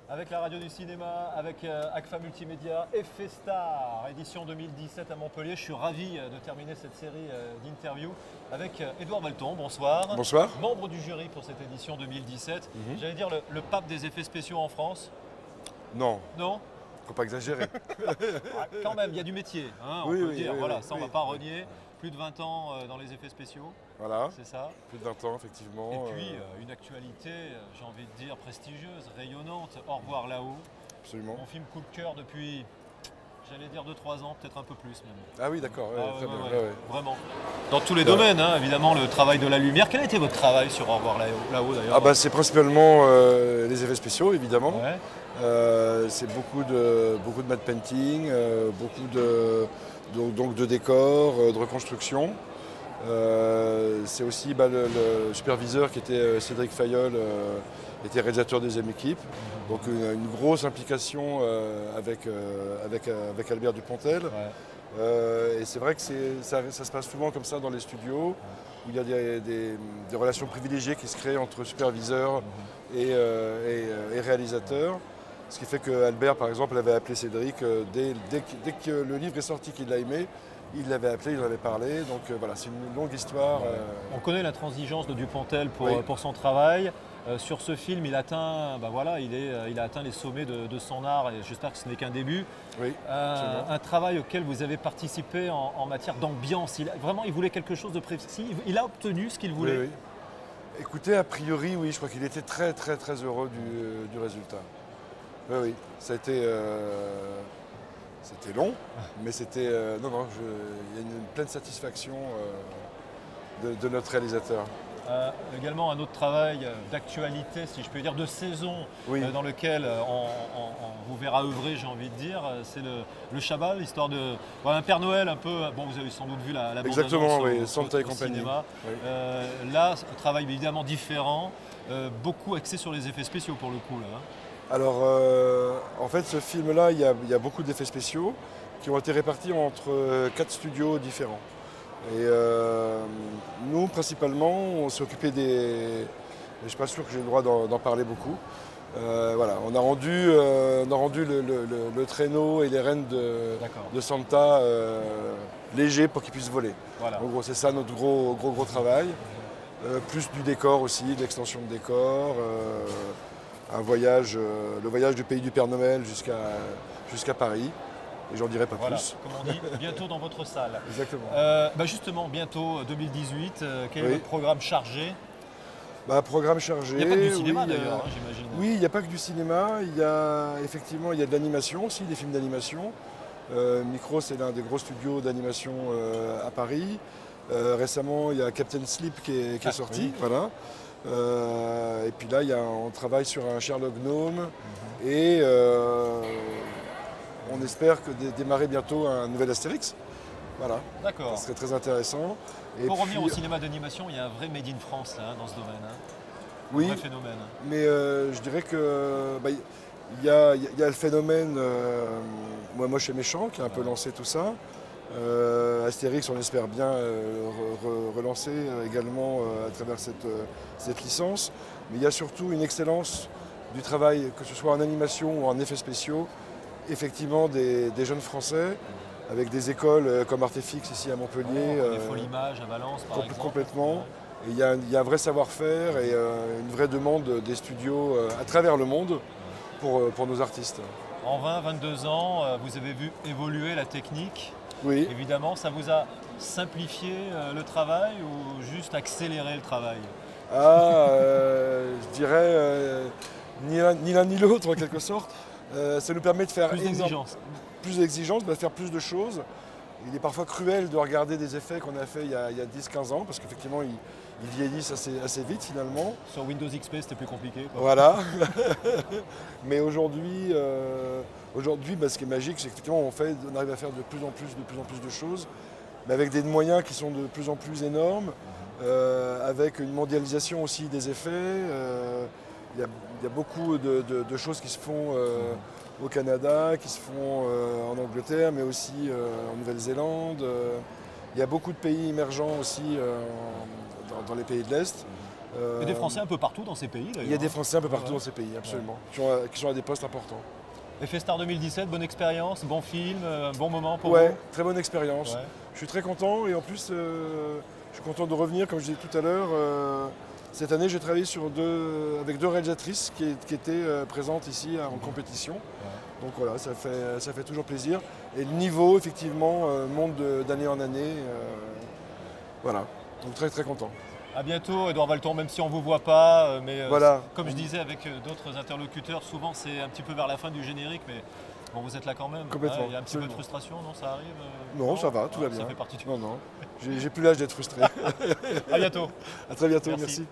Avec la radio du cinéma, avec ACFA Multimédia et Festar, édition 2017 à Montpellier. Je suis ravi de terminer cette série d'interviews avec Édouard Valton. Bonsoir. Bonsoir. Membre du jury pour cette édition 2017. J'allais dire le pape des effets spéciaux en France. Non. Non. Faut pas exagérer. Quand même, il y a du métier, hein, on peut dire. Voilà, ça on ne va pas renier. Plus de 20 ans dans les effets spéciaux. Voilà. C'est ça. Plus de 20 ans, effectivement. Et puis, une actualité, j'ai envie de dire, prestigieuse, rayonnante. Au revoir là-haut. Absolument. Mon film coup de cœur depuis, j'allais dire 2-3 ans, peut-être un peu plus même. Ah oui, d'accord. Très bien. Vraiment. Dans tous les domaines, hein, évidemment, le travail de la lumière. Quel a été votre travail sur Au revoir là-haut d'ailleurs? C'est principalement les effets spéciaux, évidemment. Ouais. C'est beaucoup de matte painting, beaucoup de décors, de reconstruction. C'est aussi le superviseur qui était Cédric Fayol, était réalisateur des deuxième équipe. Donc une grosse implication avec Albert Dupontel. Ouais. Et c'est vrai que ça se passe souvent comme ça dans les studios, où il y a des relations privilégiées qui se créent entre superviseurs et réalisateurs. Ce qui fait qu'Albert, par exemple, avait appelé Cédric dès que le livre est sorti, qu'il l'a aimé. Il l'avait appelé, il en avait parlé, donc voilà, c'est une longue histoire. On connaît l'intransigeance de Dupontel Oui. pour son travail. Sur ce film, il atteint, il a atteint les sommets de son art, et j'espère que ce n'est qu'un début. Oui, Un travail auquel vous avez participé en matière d'ambiance. Vraiment, il voulait quelque chose de précis. Il a obtenu ce qu'il voulait. oui. Écoutez, a priori, oui, je crois qu'il était très très très heureux du résultat. Oui, ça a été... C'était long, mais c'était... il y a une pleine satisfaction de notre réalisateur. Également un autre travail d'actualité, si je peux dire, de saison, Oui. dans lequel on vous verra œuvrer, j'ai envie de dire, c'est le Chabal, l'histoire de un Père Noël un peu, bon vous avez sans doute vu la bande-annonce Exactement, oui, au Santa et compagnie. cinéma. Oui. Là, un travail évidemment différent, beaucoup axé sur les effets spéciaux pour le coup. Là, hein. Alors, en fait, ce film-là, il y a beaucoup d'effets spéciaux qui ont été répartis entre 4 studios différents. Et nous, principalement, on s'est occupé des... Je ne suis pas sûr que j'ai le droit d'en parler beaucoup. Voilà, on a rendu le traîneau et les rênes de Santa légers pour qu'ils puissent voler. Voilà. En gros, c'est ça notre gros travail. Plus du décor aussi, de l'extension de décor. Le voyage du pays du Père Noël jusqu'à Paris. Et j'en dirai pas plus. Comme on dit, bientôt dans votre salle. Exactement. Justement, bientôt 2018, quel est Oui. votre programme chargé? Programme chargé. Il n'y a pas que du cinéma oui, d'ailleurs, hein, j'imagine. Oui, il n'y a pas que du cinéma. Effectivement, il y a de l'animation aussi, des films d'animation. Micro, c'est l'un des gros studios d'animation à Paris. Récemment, il y a Captain Sleep qui est sorti. Oui. Voilà. Et puis là, on travaille sur un Sherlock Gnome et on espère démarrer bientôt un nouvel Astérix. Voilà. D'accord. Ça serait très intéressant. Et Pour revenir au cinéma d'animation, il y a un vrai made in France là, dans ce domaine. Hein. oui, Un vrai phénomène. mais je dirais que il y a le phénomène Moi chez Méchant qui a un peu lancé tout ça. Astérix, on espère bien relancer également à travers cette licence. Mais il y a surtout une excellence du travail, que ce soit en animation ou en effets spéciaux, effectivement des jeunes Français, avec des écoles comme Artefix ici à Montpellier. Des Folies Images à Valence par exemple. Complètement. Et il y a un vrai savoir-faire et une vraie demande des studios à travers le monde pour nos artistes. En 20-22 ans, vous avez vu évoluer la technique. Oui. Évidemment, ça vous a simplifié le travail ou juste accéléré le travail? Je dirais ni l'un ni l'autre en quelque sorte. Ça nous permet de faire Plus d'exigence. Plus d'exigence, de faire plus de choses. Il est parfois cruel de regarder des effets qu'on a fait il y a 10-15 ans, parce qu'effectivement, ils vieillissent assez vite finalement. Sur Windows XP, c'était plus compliqué, quoi. Voilà. Mais aujourd'hui, ce qui est magique, c'est qu'effectivement, on arrive à faire de plus en plus de choses, mais avec des moyens qui sont de plus en plus énormes, avec une mondialisation aussi des effets. Il y a beaucoup de choses qui se font au Canada, qui se font en Angleterre, mais aussi en Nouvelle-Zélande. Il y a beaucoup de pays émergents aussi dans les pays de l'Est. Et des Français un peu partout dans ces pays. Il y a des Français un peu partout dans ces pays, absolument, qui sont à des postes importants. FStar 2017, bonne expérience, bon film, bon moment pour Ouais, vous. très bonne expérience. Ouais. Je suis très content et en plus, je suis content de revenir, comme je disais tout à l'heure. Cette année, j'ai travaillé avec deux réalisatrices qui étaient présentes ici en compétition. Ouais. Donc voilà, ça fait toujours plaisir. Et le niveau, effectivement, monte d'année en année. Voilà, donc très très content. À bientôt, Edouard Valton, même si on ne vous voit pas, mais voilà. Comme je disais avec d'autres interlocuteurs, souvent c'est un petit peu vers la fin du générique, mais bon, vous êtes là quand même. Complètement. Il y a un petit peu de frustration, non? Ça arrive Non, ça va, tout va bien. Ça fait partie du... Non, j'ai plus l'âge d'être frustré. À bientôt. À très bientôt, merci.